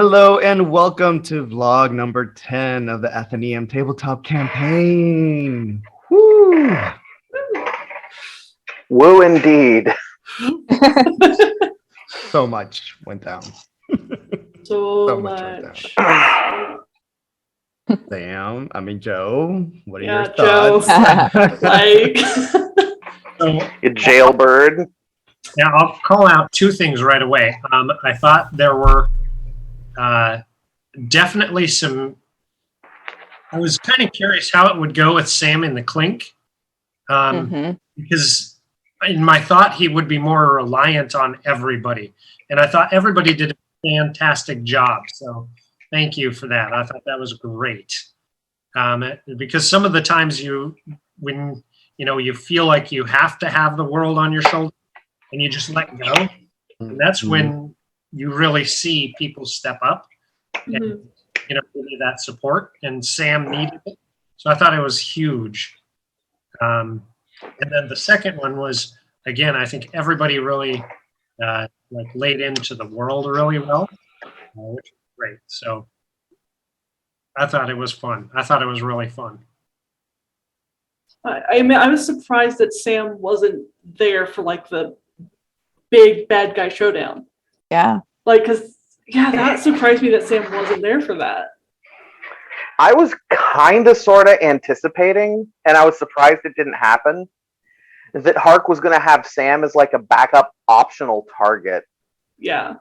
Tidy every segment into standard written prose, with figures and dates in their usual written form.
Hello and welcome to vlog number 10 of the Athenaeum Tabletop campaign. Woo! Woo indeed. So much went down. So went much. down. Joe, what are your Joe. thoughts? So, You jailbird. yeah, I'll call out two things right away. I thought there were definitely some. I was kind of curious how it would go with Sam in the clink, because in my thought he would be more reliant on everybody, and I thought everybody did a fantastic job. So thank you for that. I thought that was great, because some of the times when you feel like you have to have the world on your shoulder, and you just let go, and that's when you really see people step up and give you that support. And Sam needed it, so I thought it was huge. And then the second one was, again, I think everybody really laid into the world really well, which was great. So I thought it was fun. I thought it was really fun. I was surprised that Sam wasn't there for the big bad guy showdown. Yeah. That surprised me that Sam wasn't there for that. I was kind of sort of anticipating, and I was surprised it didn't happen, that Hark was going to have Sam as a backup optional target. Yeah.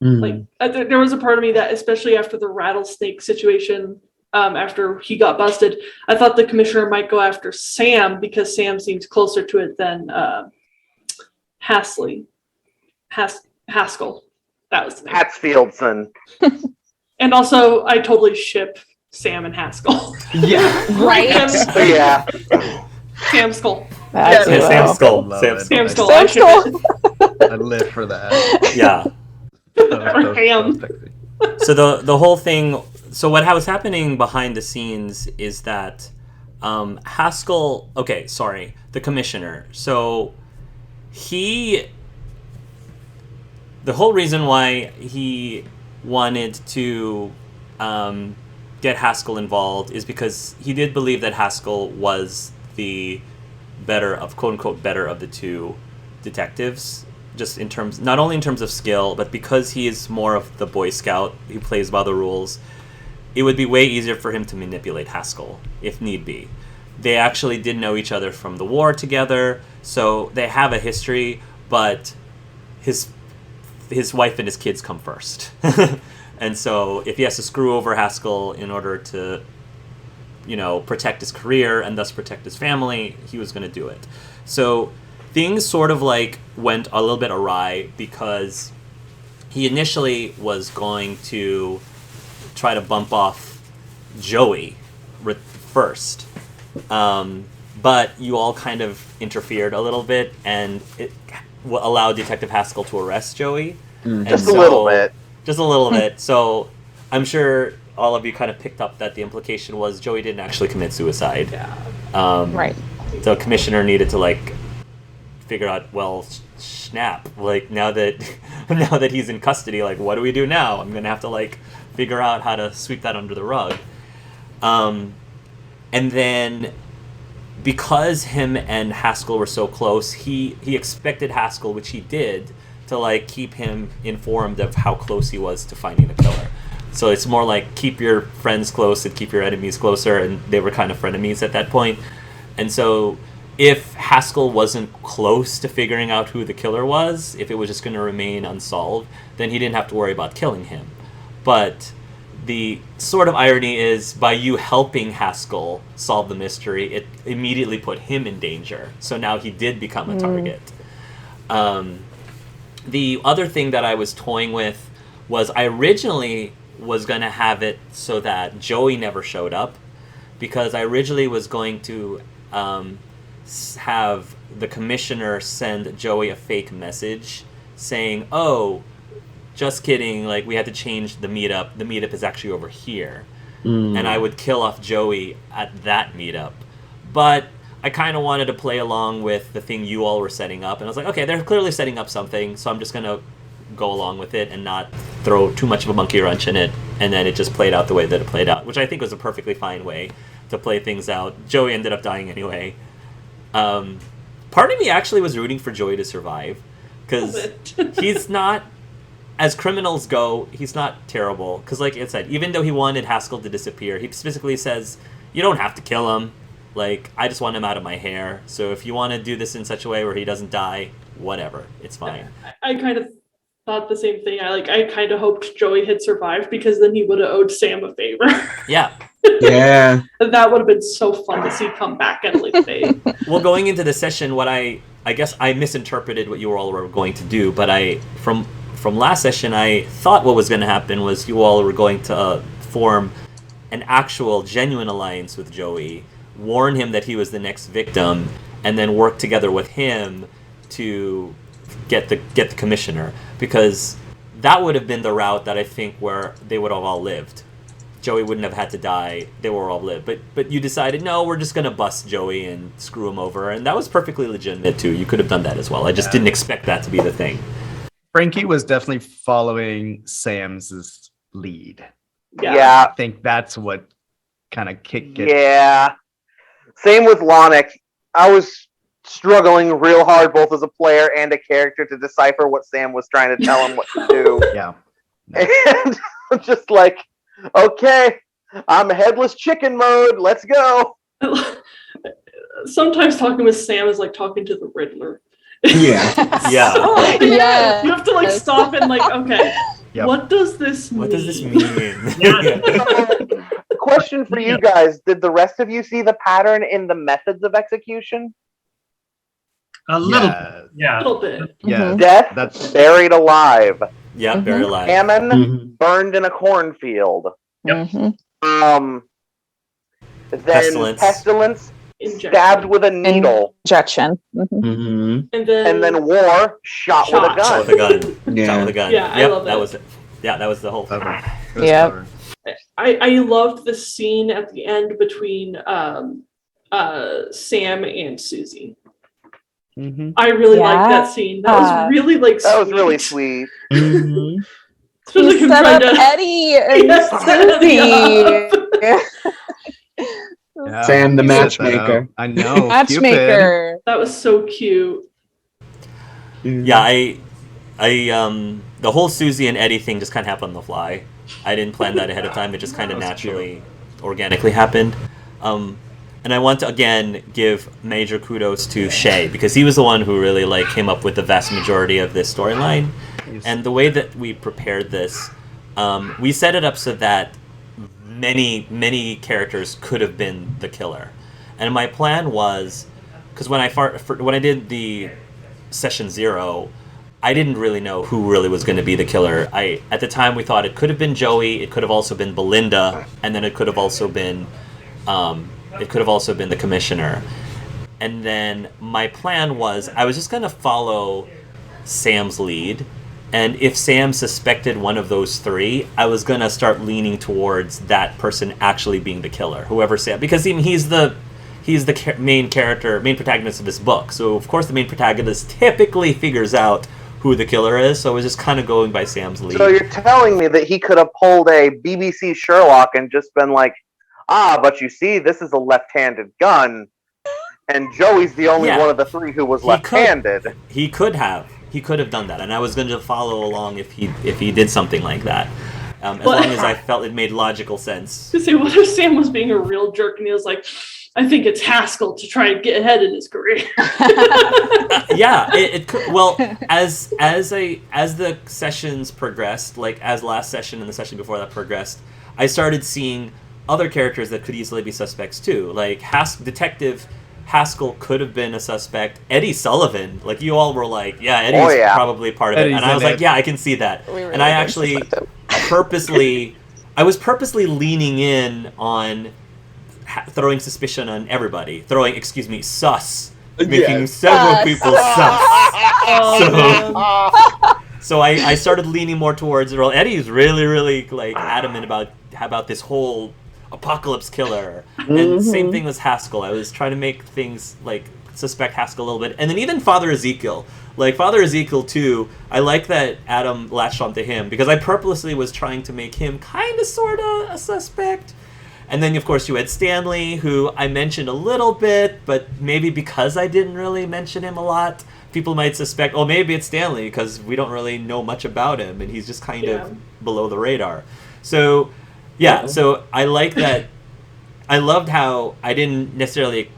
There was a part of me that, especially after the rattlesnake situation, after he got busted, I thought the commissioner might go after Sam because Sam seems closer to it than Haskell. That was the name. Hatsfieldson. And also, I totally ship Sam and Haskell. Yeah. Right? Yeah. Sam Skull. Sam Skull. Sam Skull. Sam Skull. I live for that. Yeah. For Ham. So the whole thing. So what was happening behind the scenes is that Haskell. Okay, sorry, the commissioner. So the whole reason why he wanted to get Haskell involved is because he did believe that Haskell was the better of, quote unquote, better of the two detectives, just in terms, not only in terms of skill, but because he is more of the Boy Scout who plays by the rules, it would be way easier for him to manipulate Haskell if need be. They actually did know each other from the war together, so they have a history, but his wife and his kids come first. And so if he has to screw over Haskell in order to, protect his career and thus protect his family, he was going to do it. So things sort of went a little bit awry because he initially was going to try to bump off Joey first. But you all kind of interfered a little bit, and it allowed Detective Haskell to arrest Joey. Just a little bit. Just a little bit. So I'm sure all of you kind of picked up that the implication was Joey didn't actually commit suicide. Yeah. Right. The commissioner needed to figure out, well, snap. Now that he's in custody, what do we do now? I'm gonna have to figure out how to sweep that under the rug. And then because him and Haskell were so close, he expected Haskell, which he did, to keep him informed of how close he was to finding the killer. So it's more keep your friends close and keep your enemies closer, and they were kind of frenemies at that point. And so if Haskell wasn't close to figuring out who the killer was, if it was just going to remain unsolved, then he didn't have to worry about killing him. But the sort of irony is, by you helping Haskell solve the mystery, it immediately put him in danger. So now he did become a target. The other thing that I was toying with was I originally was going to have it so that Joey never showed up, because I originally was going to have the commissioner send Joey a fake message saying, oh, just kidding, we had to change the meetup. The meetup is actually over here. And I would kill off Joey at that meetup. But I kind of wanted to play along with the thing you all were setting up. And I was like, okay, they're clearly setting up something, so I'm just going to go along with it and not throw too much of a monkey wrench in it, and then it just played out the way that it played out, which I think was a perfectly fine way to play things out. Joey ended up dying anyway. Part of me actually was rooting for Joey to survive, because he's not, as criminals go, he's not terrible. Because like I said, even though he wanted Haskell to disappear, he specifically says, you don't have to kill him. Like, I just want him out of my hair. So if you want to do this in such a way where he doesn't die, whatever, it's fine. I kind of thought the same thing. I kind of hoped Joey had survived, because then he would have owed Sam a favor. Yeah. Yeah. That would have been so fun to see come back at a later date. Well, going into the session, what I guess I misinterpreted what you all were going to do, but from last session, I thought what was going to happen was you all were going to form an actual, genuine alliance with Joey, warn him that he was the next victim, and then work together with him to get the commissioner, because that would have been the route that I think where they would have all lived. Joey wouldn't have had to die. They were all lived. But you decided, no, we're just going to bust Joey and screw him over. And that was perfectly legitimate, too. You could have done that as well. I just didn't expect that to be the thing. Frankie was definitely following Sam's lead. Yeah. I think that's what kind of kicked it. Yeah. Same with Lonick. I was struggling real hard, both as a player and a character, to decipher what Sam was trying to tell him what to do. Yeah. And I'm just like, okay, I'm headless chicken mode. Let's go. Sometimes talking with Sam is like talking to the Riddler. Yeah. Yeah. Oh, Yeah. You have to like stop and like, okay, Yep. what does this mean? What does this mean? Question for you guys. Did the rest of you see the pattern in the methods of execution? A little, A yeah. little bit. Yeah. Death, That's buried alive. Yeah, very alive. Famine, Mhm. burned in a cornfield. Yep. Mhm. Then pestilence, Injection. stabbed with a needle. Injection. Mhm. Mhm. And then War, shot with a Shot. Shot with gun. a gun. Yeah. Shot with a gun. Yeah, I Yep, love that it. was it. Yeah, that was the whole thing. clever. It was Yep. clever. I loved the scene at the end between Sam and Susie. Mhm. I really Yeah. liked that scene. That was really like That was really sweet. Mhm. Especially He him set trying up to Eddie and Yes, set Eddie Susie. Yeah, Sam the you set that matchmaker. up. I know. Cupid. Matchmaker. That was so cute. Yeah, I the whole Susie and Eddie thing just kind of happened on the fly. I didn't plan that ahead of time. It just kind of That was naturally, organically happened. And I want to again give major kudos to Shay, because he was the one who really like came up with the vast majority of this storyline. And the way that we prepared this, we set it up so that many characters could have been the killer. And my plan was, because when I did the session 0, I didn't really know who really was going to be the killer. At the time we thought it could have been Joey, it could have also been Belinda, and then it could have also been the commissioner. And then my plan was I was just going to follow Sam's lead, and if Sam suspected one of those three, I was going to start leaning towards that person actually being the killer, whoever Sam, because he's the main protagonist of this book. So of course the main protagonist typically figures out who the killer is. So I was just kind of going by Sam's lead. So you're telling me that he could have pulled a BBC Sherlock and just been like, but you see, this is a left-handed gun, and Joey's the only one of the three who was left-handed. He could have done that, and I was going to follow along if he did something like that, as long as I felt it made logical sense. To say, what if Sam was being a real jerk and he was like, I think it's Haskell to try and get ahead in his career. Yeah, it could. Well, as the sessions progressed, like as last session and the session before that progressed, I started seeing other characters that could easily be suspects too. Like Detective Haskell could have been a suspect. Eddie Sullivan, like you all were like, yeah, Eddie's probably part of it, Eddie's and I was in like, it. yeah, I can see that. We really And I did actually suspect I was purposely leaning in on throwing suspicion on everybody, making several Sus. people sus. Oh, So I started leaning more towards, well, Eddie's really like adamant about this whole apocalypse killer, and same thing with Haskell. I was trying to make things like suspect Haskell a little bit. And then even Father Ezekiel. Like, Father Ezekiel, too, I like that Adam latched onto him, because I purposely was trying to make him kind of, sort of, a suspect. And then, of course, you had Stanley, who I mentioned a little bit, but maybe because I didn't really mention him a lot, people might suspect, oh, maybe it's Stanley, because we don't really know much about him, and he's just kind of below the radar. So, yeah, so I like that. I loved how I didn't necessarily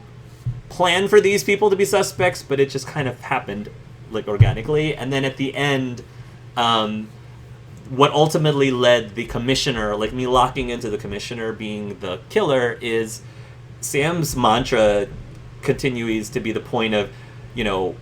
plan for these people to be suspects, but it just kind of happened, like, organically. And then at the end, what ultimately led the commissioner, like me locking into the commissioner being the killer, is Sam's mantra continues to be the point of, you know,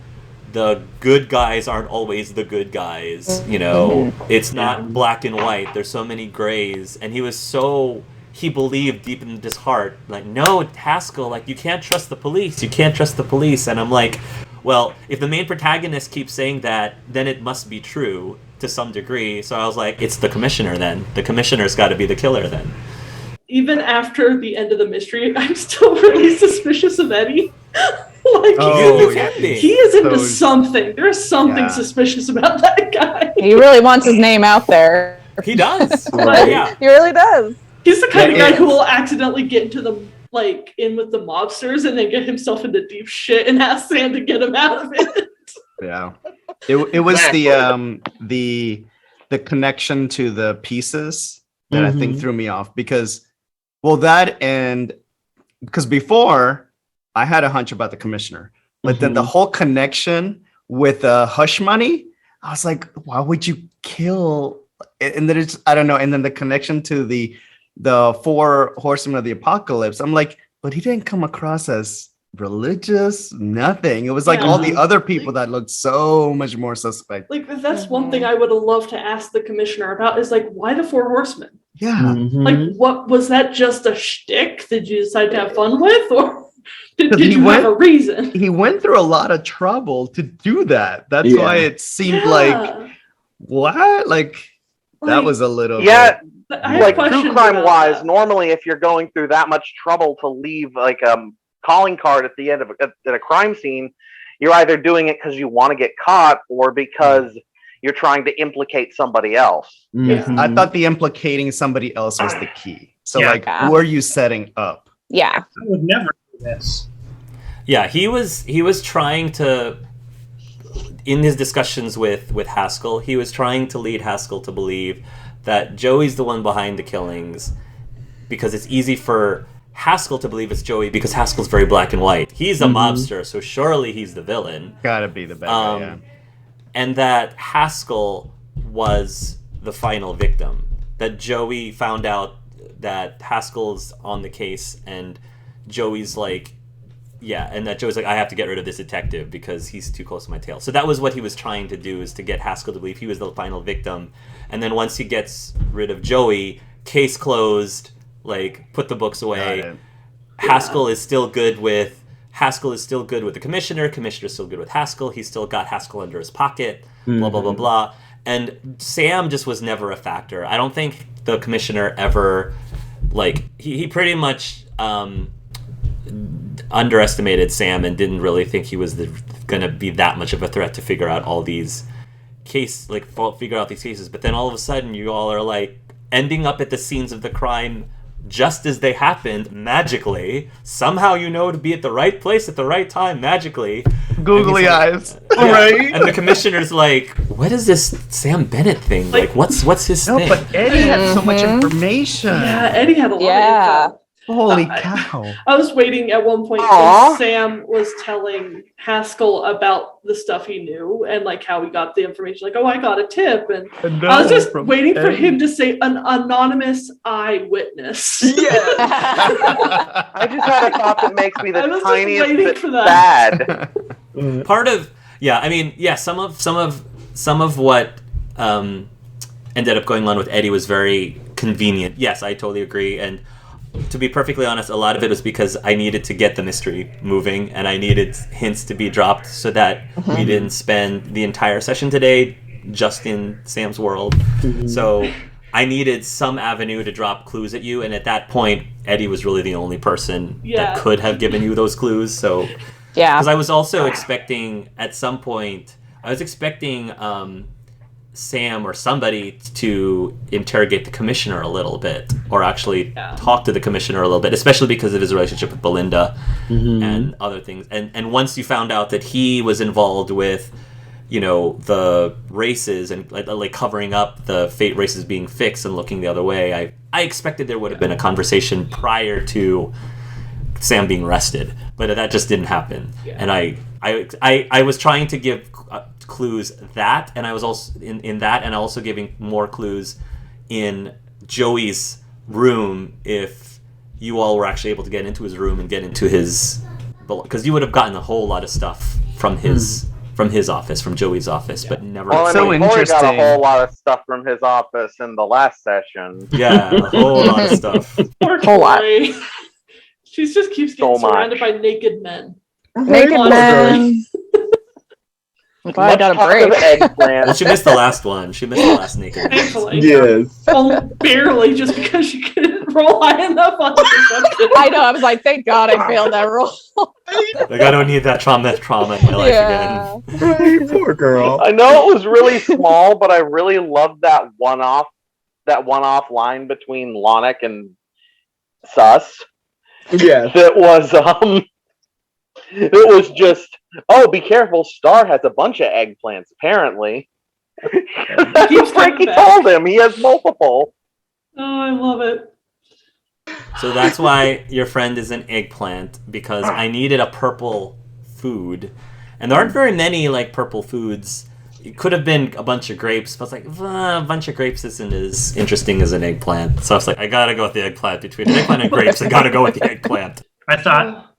the good guys aren't always the good guys, you know, it's not black and white, there's so many grays. And he believed deep in his heart, like, no, Haskell, like, you can't trust the police. And I'm like, well, if the main protagonist keeps saying that, then it must be true to some degree. So I was like, it's the commissioner then. The commissioner's got to be the killer then. Even after the end of the mystery, I'm still really suspicious of Eddie. Like, he is into something. There's something suspicious about that guy. He really wants his name out there. He does. Right? Yeah. He really does. He's the kind of guy who will accidentally get into the in with the mobsters and then get himself into deep shit and ask Sam to get him out of it. Yeah, it was the connection to the pieces that I think threw me off, because before I had a hunch about the commissioner, but then the whole connection with hush money, I was like, why would you kill? And then I don't know. And then the connection to the 4 horsemen of the apocalypse, I'm like, but he didn't come across as religious, nothing. It was like all the other people that looked so much more suspect. Like, that's one thing I would have loved to ask the commissioner about, is like, why the 4 horsemen? Yeah. Like, what was that, just a shtick did you decide to have fun with, or did you have a reason? He went through a lot of trouble to do that. That's why it seemed like, what? Like, that was a little bit. Like, true crime wise, normally if you're going through that much trouble to leave like calling card at the end of a crime scene, you're either doing it because you want to get caught or because you're trying to implicate somebody else. I thought the implicating somebody else was the key. So who are you setting up? Yeah. I would never do this. Yeah, he was trying to, in his discussions with Haskell, he was trying to lead Haskell to believe that Joey's the one behind the killings, because it's easy for Haskell to believe it's Joey because Haskell's very black and white. He's a mobster, so surely he's the villain. Gotta be the bad guy, yeah. And that Haskell was the final victim. That Joey found out that Haskell's on the case, and Joey's like, and that Joey's like, I have to get rid of this detective because he's too close to my tail. So that was what he was trying to do, is to get Haskell to believe he was the final victim. And then once he gets rid of Joey, case closed, like, put the books away. Haskell is still good with the commissioner. Commissioner's still good with Haskell. He's still got Haskell under his pocket. Blah, blah, blah, blah. And Sam just was never a factor. I don't think the commissioner ever, like, he pretty much underestimated Sam and didn't really think he was going to be that much of a threat to figure out all these cases. But then all of a sudden you all are like ending up at the scenes of the crime just as they happened, magically. Somehow you know to be at the right place at the right time, magically. Googly eyes. Right? And the commissioner's like, what is this Sam Bennett thing? Like, what's his thing? No, but Eddie had so much information. Yeah, Eddie had a lot of info. Holy cow. I was waiting at one point when Sam was telling Haskell about the stuff he knew and like how he got the information. Like, oh, I got a tip. And I was just waiting for him to say an anonymous eyewitness. Yeah. I just had a thought that makes me the tiniest bit sad. Part of, some of what ended up going on with Eddie was very convenient. Yes, I totally agree. And to be perfectly honest, a lot of it was because I needed to get the mystery moving and I needed hints to be dropped so that we didn't spend the entire session today just in Sam's world. So I needed some avenue to drop clues at you, and at that point, Eddie was really the only person that could have given you those clues. So Yeah. Because I was also expecting at some point, Sam or somebody to interrogate the commissioner a little bit, or actually talk to the commissioner a little bit, especially because of his relationship with Belinda and other things. And once you found out that he was involved with, the races and like covering up the fate races being fixed and looking the other way, I expected there would have been a conversation prior to Sam being arrested, but that just didn't happen. Yeah. And I was trying to give clues that, and I was also in that, and also giving more clues in Joey's room if you all were actually able to get into his room and get into his, because you would have gotten a whole lot of stuff from his office, from Joey's office, but never. Well, so Corey interesting. got a whole lot of stuff from his office in the last session. Yeah, a whole lot of stuff. Poor Whole lot. Corey. She just keeps getting So surrounded much. by naked men. Naked men. I'm glad I got a Much break. talk of eggplant. Well, she missed the last one. She missed the last naked one. Thankfully. Yes. Well, barely, just because she couldn't roll high enough on the perception. I know. I was like, thank God I failed that roll. Like, I don't need that trauma in my life Yeah. again. Right, poor girl. I know it was really small, but I really loved that one-off line between Lonick and Sus. Yes. That was it was just, oh, be careful, Star has a bunch of eggplants, apparently. That's keeps what Frankie coming back. told him. He has multiple. Oh, I love it. So that's why your friend is an eggplant, because I needed a purple food. And there aren't very many like purple foods. It could have been a bunch of grapes, but I was like, a bunch of grapes isn't as interesting as an eggplant. So I was like, I gotta go with the eggplant. Between an eggplant and grapes, I gotta go with the eggplant. I thought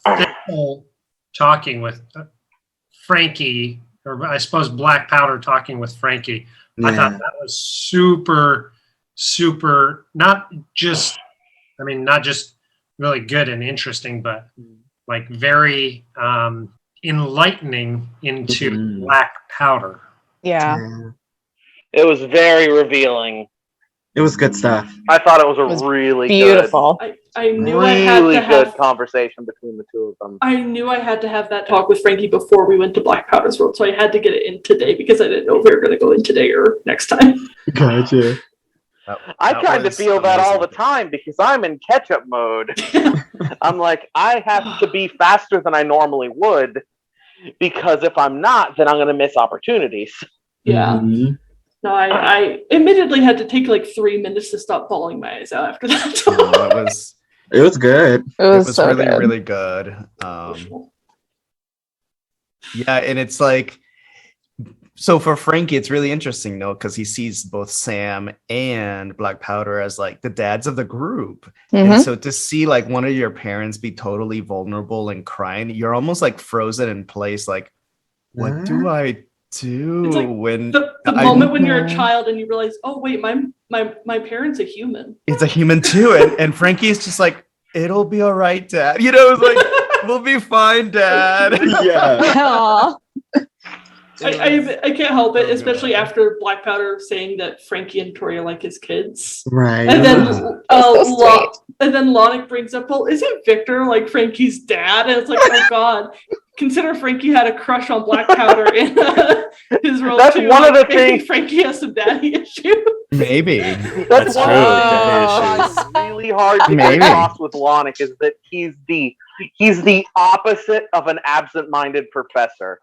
Fickle talking with Frankie, or I suppose Black Powder talking with Frankie. I Yeah. thought that was super, super, not just really good and interesting, but like very enlightening into Black Powder. Yeah. It was very revealing. It was good stuff. I thought it was It was really Beautiful. I knew good, I had really to good have. conversation between the two of them. I knew I had to have that talk with Frankie before we went to Black Powder's World, so I had to get it in today because I didn't know if we were going to go in today or next time. Gotcha. I That kind of was feel that all the amazing. time because I'm in catch-up mode. I'm like, I have to be faster than I normally would because if I'm not, then I'm going to miss opportunities. Yeah. Mhm. No, I admittedly had to take like 3 minutes to stop bawling my eyes out after that talk. No, it was It was good. It was, so really good. really good. Yeah, and it's like, so for Frankie, it's really interesting though, because he sees both Sam and Black Powder as like the dads of the group. Mhm. And so to see like one of your parents be totally vulnerable and crying, you're almost like frozen in place. Like, what do I do It's like when The moment when you're a child and you realize, oh wait, my parent's a human. it's a human too? And Frankie is just like, it'll be all right, Dad. It's like, we'll be fine, Dad. Yeah. Aw. I can't help it, So especially good. after Black Powder saying that Frankie and Tori are like his kids. Right. And then, So sweet. and then Lonick brings up, well, isn't Victor like Frankie's dad? And it's like, oh God, consider Frankie had a crush on Black Powder in his role That's too. one of Like, the maybe things- Frankie has some daddy issues. Maybe. That's one true. of the Daddy things issues. that's really hard to get Maybe. across with Lonick is that he's the opposite of an absent-minded professor.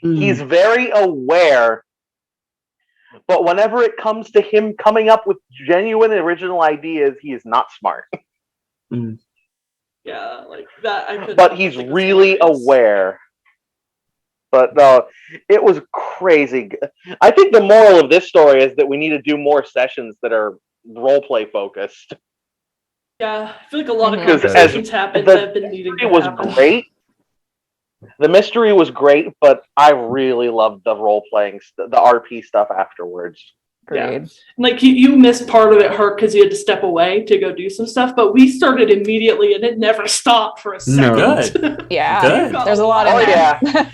He's very aware, but whenever it comes to him coming up with genuine original ideas, he is not smart. Yeah, like that. I couldn't But help he's think it was really hilarious. aware. But no, it was crazy. I think the moral of this story is that we need to do more sessions that are roleplay focused. Yeah, I feel like a lot of Mhm. conversations happened the that have been needing to It was happen. great. The mystery was great, but I really loved the role playing, the RP stuff afterwards. Agreed. Like you missed part of it, Hurt, because you had to step away to go do some stuff. But we started immediately, and it never stopped for a second. Good. Yeah. Good. There's a lot in Oh there. yeah,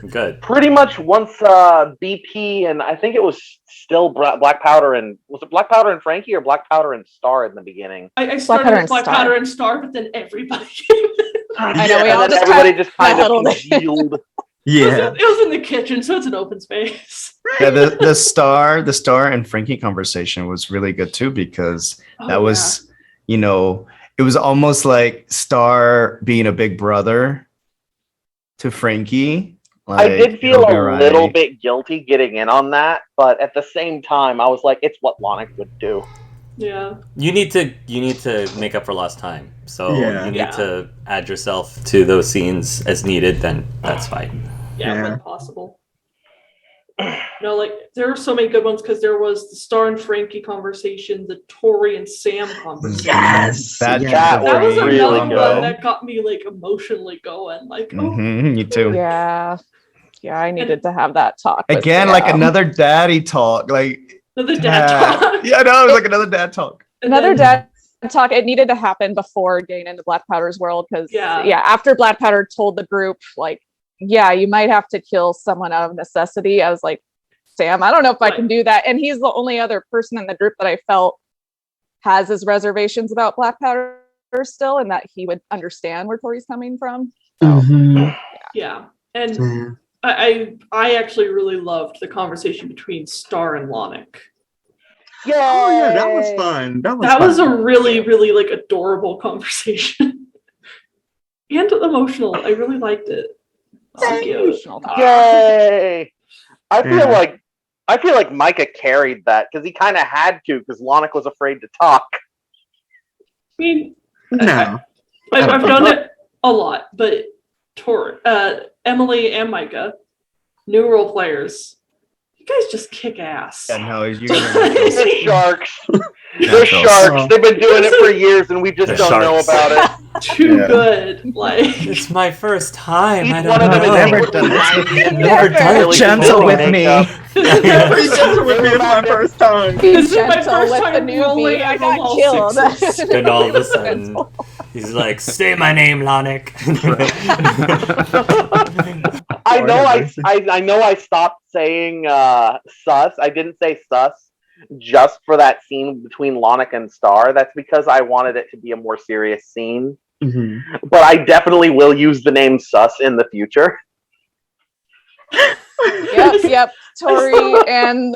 Good. pretty much once BP and I think it was still Black Powder and was it Black Powder and Frankie or Black Powder and Star in the beginning? I started Powder with and Black Star. Powder and Star, but then everybody came in. I know we all and then just everybody just kind of huddled. congealed. Yeah. It was in the kitchen, so it's an open space. Yeah, the star and Frankie conversation was really good too, because that was, you know, it was almost like Star being a big brother to Frankie. I did feel it'll be a little right. bit guilty getting in on that, but at the same time, I was like, it's what Lonic would do. Yeah. You need to make up for lost time. So Yeah. you need Yeah. to add yourself to those scenes as needed. Then that's fine. Yeah, Yeah. when possible. No, like there were so many good ones because there was the Star and Frankie conversation, the Tori and Sam conversation. Yes. That yes. That That was really another good. one that got me like emotionally going. Like, Me too. Yeah. Yeah, I needed to have that talk. with Again, like Sam. another daddy talk. Like another dad talk. Yeah, I know, it was like another dad talk. And Another then- dad talk. It needed to happen before getting into Black Powder's world because Yeah. after Black Powder told the group like, yeah, you might have to kill someone out of necessity. I was like, Sam, I don't know if I can do that. And he's the only other person in the group that I felt has his reservations about Black Powder still, and that he would understand where Tori's coming from. So Mhm. Yeah. And Yeah. I actually really loved the conversation between Star and Lonic. Yeah. Oh yeah, that was fun. That was That fun. was a really, really like adorable conversation. And emotional. I really liked it. So cute. emotional talk. Yay! I Yeah. feel like Micah carried that because he kind of had to because Lonic was afraid to talk. I mean, No. I've done it a lot, but Emily and Micah, new role players, you guys just kick ass. Yeah, no, you're The sharks. The Naturals. sharks. They've been doing it for years and we just The don't know sharks. about it. Too Yeah. good. Like, It's my first time. Each I one don't of them know. is Never able to done this. find Never done it. really Gentle good with me. makeup. Pretty gentle with me. It's my first time. Be This is my gentle first with the time rolling newbie. I on got all killed. sixes. And all of a sudden, he's like, "Say my name, Lonic." I Or know have I know I stopped saying sus. I didn't say sus just for that scene between Lonic and Star. That's because I wanted it to be a more serious scene. Mhm. But I definitely will use the name sus in the future. Yep. Tori and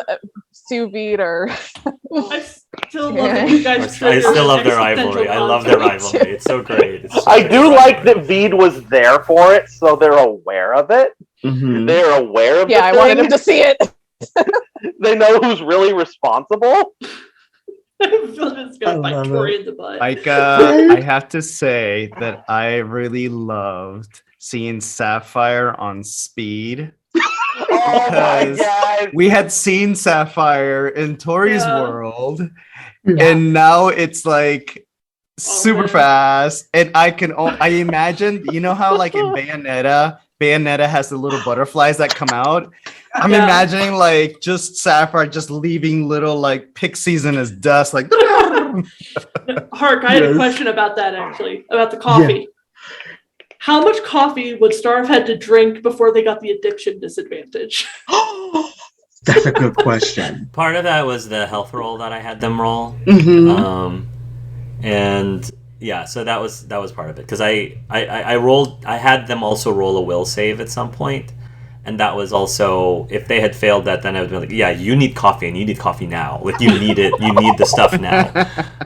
Sous Vide are. I still love that you guys. I triggered still love their existential rivalry. I love their conflict. rivalry. It's so great. It's such I a do good like rivalry. that Veed was there for it, so they're aware of it. Mhm. They're aware of Yeah, I the wanted thing. him to see it. They know who's really responsible. I feel it's gonna I bite love Tori in the butt. Like, I have to say that I really loved seeing Sapphire on Speed. Oh my Because god. We had seen Sapphire in Tori's Yeah. world, Yeah. and now it's like super man. fast. And I imagine, you know how like in Bayonetta has the little butterflies that come out. I'm Yeah. imagining like just Sapphire just leaving little like pixies in his dust, like. Hark, I had a Yes. question about that actually, about the coffee. How much coffee would Star have had to drink before they got the addiction disadvantage? That's a good question. Part of that was the health roll that I had them roll. Mhm. And yeah, so that was part of it because I had them also roll a will save at some point, and that was also, if they had failed that, then I would be like, yeah, you need coffee and you need coffee now, like you need it, you need the stuff now.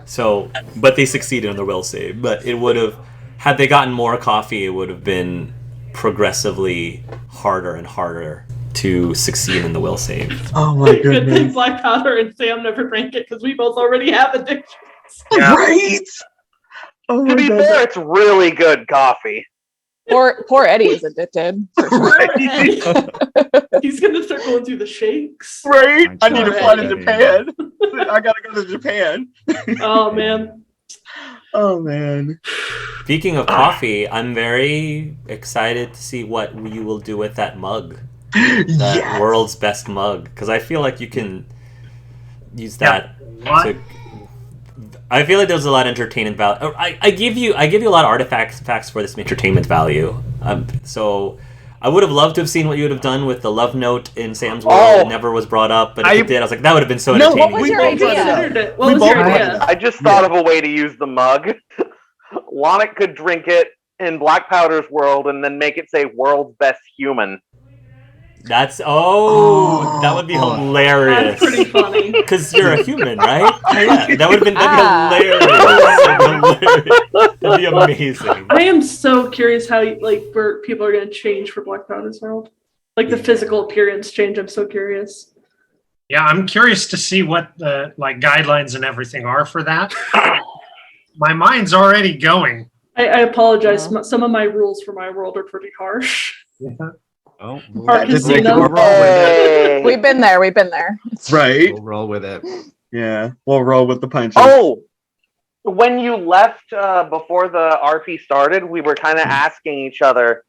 So, but they succeeded on the will save, but it would have, had they gotten more coffee, it would have been progressively harder and harder to succeed in the will save. Oh my Good thing goodness. Black Powder and Sam never drank it because we both already have addictions. Right? Oh To my be goodness. fair, it's really good coffee. Poor Eddie is addicted. For sure. He's gonna start going through the shakes. Right? I need to Poor fly to Eddie. Japan. I gotta go to Japan. Oh man. Oh man. Speaking of coffee, I'm very excited to see what you will do with that mug. That Yes. world's best mug, because I feel like you can use that What? to. I feel like there's a lot of entertainment value. I give you a lot of artifacts for this entertainment value. So I would have loved to have seen what you would have done with the love note in Sam's world. Oh. It never was brought up, but if I- it did, I was like, that would have been so No, entertaining. what was we your both idea? brought it up. Considered it. What We was both your brought it idea? up. I just thought of a way to use the mug. Lonic could drink it in Black Powder's world and then make it say "World's Best Human." That would be Oh. hilarious. That's pretty funny. Because you're a human, right? Yeah, that would have been hilarious. That'd be amazing. I am so curious how where people are going to change for Black Powder's world. Like the physical appearance change. I'm so curious. Yeah, I'm curious to see what the guidelines and everything are for that. My mind's already going. I apologize. Some of my rules for my world are pretty harsh. Oh, Our just casino. we'll roll with it. We've been there. We've been there. Right? We'll roll with it. Yeah. We'll roll with the punches. Oh, when you left before the RP started, we were kind of asking each other,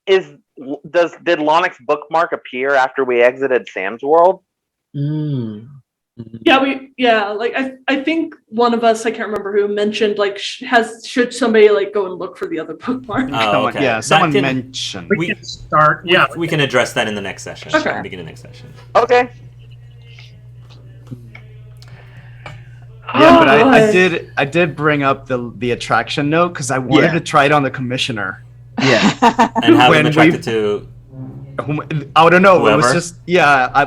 did Lonix bookmark appear after we exited Sam's world? Yeah, I think one of us, I can't remember who, mentioned should somebody go and look for the other bookmark. Oh, okay. Yeah, That someone can- mentioned. We can start. Yeah, We can address that in the next session. Okay. Begin the next session. Okay. Yeah, but Oh, I did bring up the attraction note because I wanted Yeah. to try it on the commissioner. Yeah. And have When him attracted to. I don't know. It was Whoever? just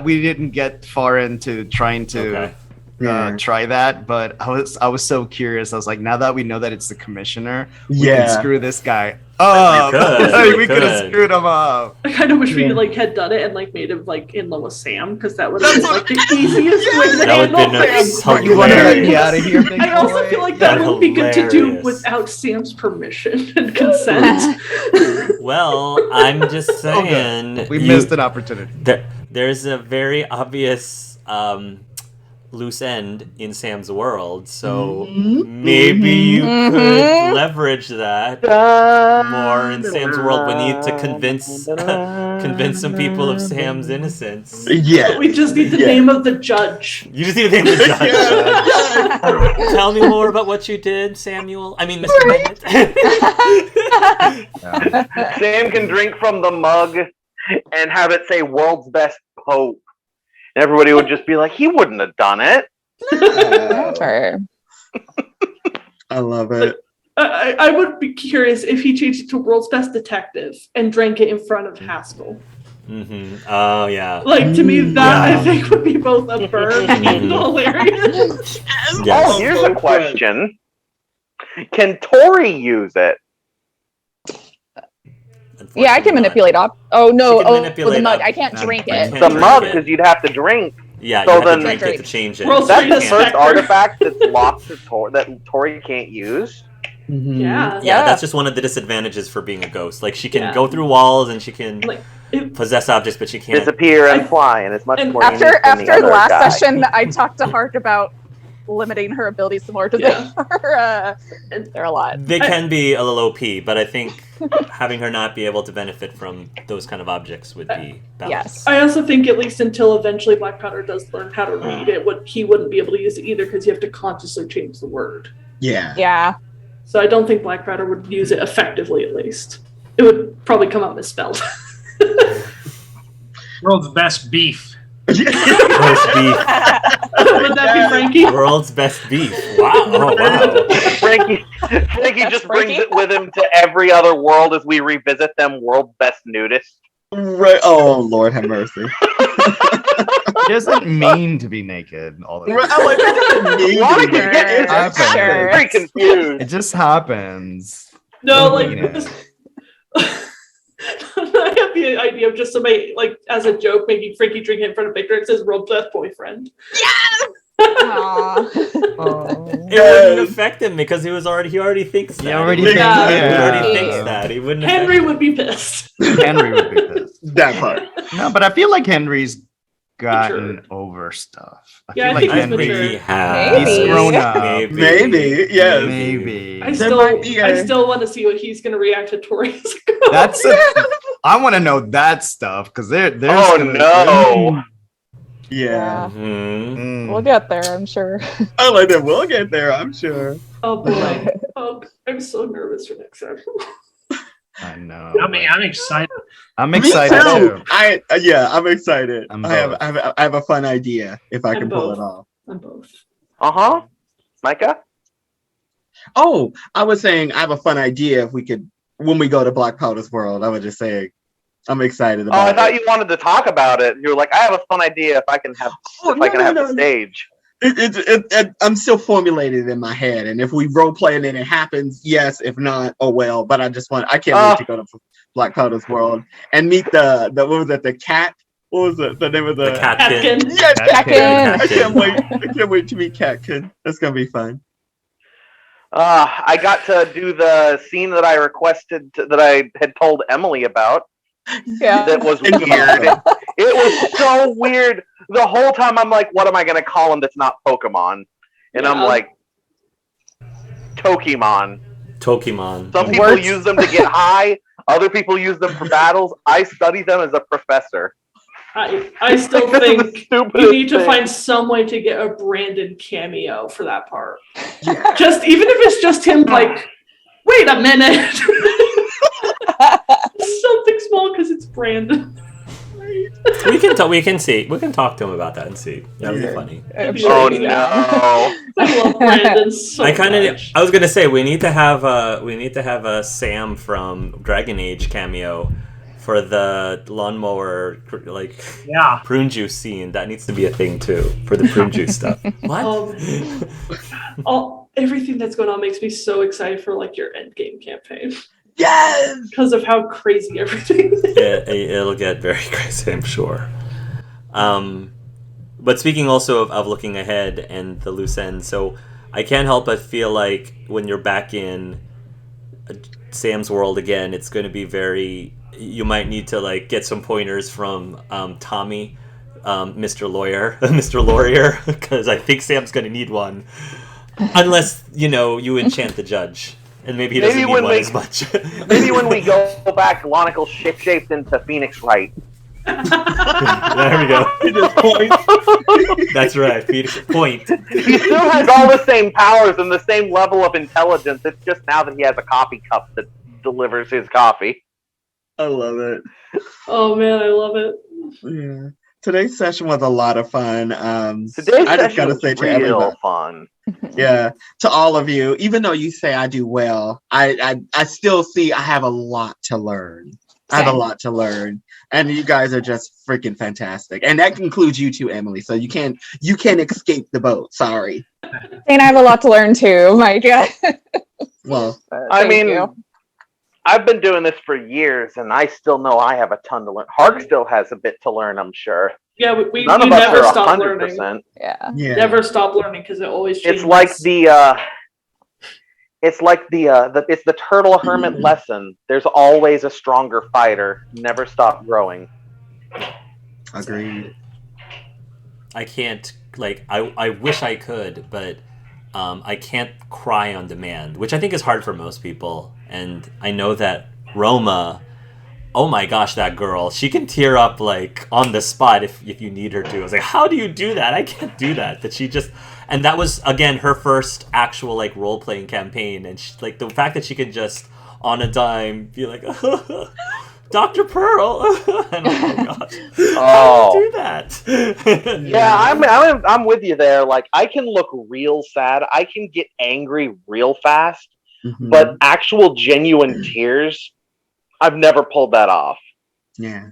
we didn't get far into trying to Okay. Yeah. try that, but I was so curious. I was like, now that we know that it's the commissioner, we can Yeah. screw this guy up. could, We could have could. screwed him up. I kind of wish we Yeah. had done it and made him in love with Sam, because that would have been the easiest way to That would handle have been Sam. You want to let hilarious. me out of here? Big I also boy? feel like that That's would be good to do hilarious. without Sam's permission and consent. Well, I'm just saying. We missed an opportunity. There's a very obvious loose end in Sam's world, so maybe you could leverage that more in Sam's world. We need to convince some people of Sam's innocence. Yeah. We just need the name of the judge. You just need to name the judge. Yeah. Tell me more about what you did, Samuel. I mean, Mr. Bennett. Sam can drink from the mug and have it say "World's Best Pope." And everybody would just be like, he wouldn't have done it. Never. I love it. I would be curious if he changed it to World's Best Detective and drank it in front of Haskell. Oh, yeah. To me, that Yeah. I think would be both a burn and hilarious. Yes. Oh, here's a question. Can Tori use it? Yeah, I can manipulate Oh no! She can manipulate the mug. up. I can't No, drink I it. can't. The drink mug, it. because you'd have to drink. Yeah, So you have then- to drink it to change it. World's That's the Best first Spectre. artifact that's locked to that Tori can't use. Yeah. Yeah, that's just one of the disadvantages for being a ghost. She can Yeah. go through walls and she can It- possess objects, but she can't. Disappear and fly, and it's much And more After unique than the other last guy. session, I talked to Hark about limiting her abilities some more because they're a lot. They can be a little OP, but I think having her not be able to benefit from those kind of objects would be balanced. Yes. I also think at least until eventually Black Powder does learn how to read it, he wouldn't be able to use it either, because you have to consciously change the word. Yeah. Yeah. So I don't think Black Powder would use it effectively, at least. It would probably come out misspelled. world's best beef. Roast beef. Would that be Frankie? World's best beef. Wow. Oh, wow. Frankie just brings Frankie. it with him to every other world as we revisit them. World's best nudist. Right. Oh, Lord have mercy. He doesn't mean to be naked all the Right, time. I'm like, that doesn't mean Why to did be you get naked. Sure. Sure. very confused? It just happens. No, Doesn't mean it. I have the idea of just somebody, as a joke, making Frankie drink it in front of Victor. It says "World's Best Boyfriend." Aw. It wouldn't affect him because he already thinks that. He already thinks He that. already Yeah. thinks that. He wouldn't Henry affect would be pissed. Henry would be pissed. That part. No, but I feel like Henry's gotten over stuff. Yeah, I feel think like he's mature. Henry has. he's grown up. Maybe, yes. Maybe. I might be a- still want to see what he's going to react to Tori's. That's I want to know that stuff because there's Oh no! Yeah. Mhm. Mm. We'll get there, I'm sure. I like that. We'll get there, I'm sure. Oh boy! Oh, I'm so nervous for next time. I know. I'm excited. I'm excited Me too. I'm excited. I'm I have a fun idea if I I'm can pull both. it off. I'm both. Uh huh. Micah. Oh, I was saying I have a fun idea if we could, when we go to Black Powder's world. I was just saying, I'm excited Oh, about I thought it. you wanted to talk about it. You were like, I have a fun idea if I can have the stage. I'm still formulated in my head, and if we role play and it happens, yes. If not, oh well. But I can't wait to go to Black Powder's world and meet the what was it, the cat? What was the name of the Catkin. Yes, Catkin. I can't wait. I can't wait to meet Catkin. That's gonna be fun. I got to do the scene that I that I had told Emily about. Yeah. That was weird. It was so weird. The whole time I'm like, what am I going to call him that's not Pokemon? And I'm like, Tokemon. Some people use them to get high. Other people use them for battles. I study them as a professor. I still think you need to find some way to get a Brandon cameo for that part. Yeah. Just even if it's just him like, wait a minute. Something small because it's Brandon. We can talk. We can talk to him about that and see. That would be funny. Oh no! I love Brandon so much. I was gonna say we need to have a Sam from Dragon Age cameo for the lawnmower prune juice scene. That needs to be a thing too for the prune juice stuff. What? Everything that's going on makes me so excited for like your endgame campaign. Yes, because of how crazy everything is. It'll get very crazy, I'm sure. But speaking also of looking ahead and the loose ends, so I can't help but feel like when you're back in Sam's world again, it's going to be you might need to like get some pointers from Tommy, Mr. Lawyer, because I think Sam's going to need one, unless you enchant the judge. And maybe he doesn't need one as much. Maybe when we go back, Lonicle's shaped into Phoenix Wright. There we go. That's right. Phoenix Point. He still has all the same powers and the same level of intelligence. It's just now that he has a coffee cup that delivers his coffee. I love it. Oh man, I love it. Yeah. Today's session was a lot of fun. Today's I just session gotta say was to real everybody, fun. Yeah, to all of you, even though you say I do well, I still see I have a lot to learn. I have a lot to learn, and you guys are just freaking fantastic. And that concludes you too, Emily. So you can't escape the boat. Sorry. And I have a lot to learn too, Mike. Well, I mean, you. I've been doing this for years, and I still know I have a ton to learn. Hark still has a bit to learn, I'm sure. Yeah, we None of never us are stop 100%. learning. Yeah. Never stop learning because it always changes. It's like the turtle hermit lesson. There's always a stronger fighter. Never stop growing. agreed. I can't I wish I could, but I can't cry on demand, which I think is hard for most people. And I know that Roma, oh my gosh, that girl, she can tear up like on the spot if you need her to. I was like, how do you do that? I can't do that. But she just, and that was again her first actual like role playing campaign, and she, like the fact that she could just on a dime be like, Dr. Pearl, and oh gosh, how do you do that? Yeah, I'm with you there. Like I can look real sad. I can get angry real fast, but actual genuine tears, I've never pulled that off. Yeah.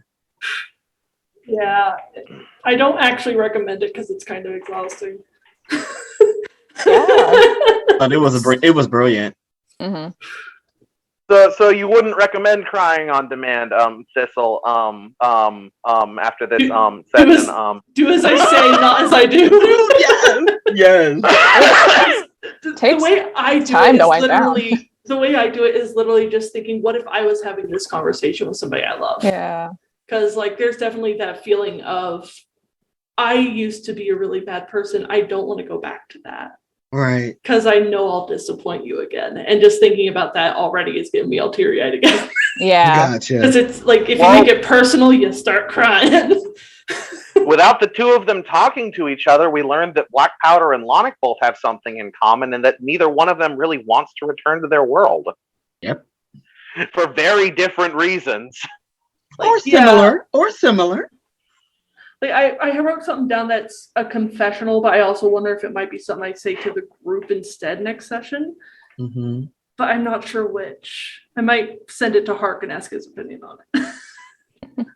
Yeah, I don't actually recommend it because it's kind of exhausting. But it was brilliant. Mm-hmm. So you wouldn't recommend crying on demand, Thistle, after this session. Do as I say, not as I do. Yes. The way I do time it to is wind down. literally the way I do it is literally just thinking, what if I was having this conversation with somebody I love? Yeah. Because like there's definitely that feeling of I used to be a really bad person. I don't want to go back to that. Right. Because I know I'll disappoint you again. And just thinking about that already is getting me all teary-eyed again. Yeah. Gotcha. Because it's like if you make it personal, you start crying. Without the two of them talking to each other, we learned that Black Powder and Lonic both have something in common, and that neither one of them really wants to return to their world. Yep. For very different reasons. Or similar. Like I wrote something down that's a confessional, but I also wonder if it might be something I say to the group instead next session. Mm-hmm. but I'm not sure which. I might send it to Hark and ask his opinion on it.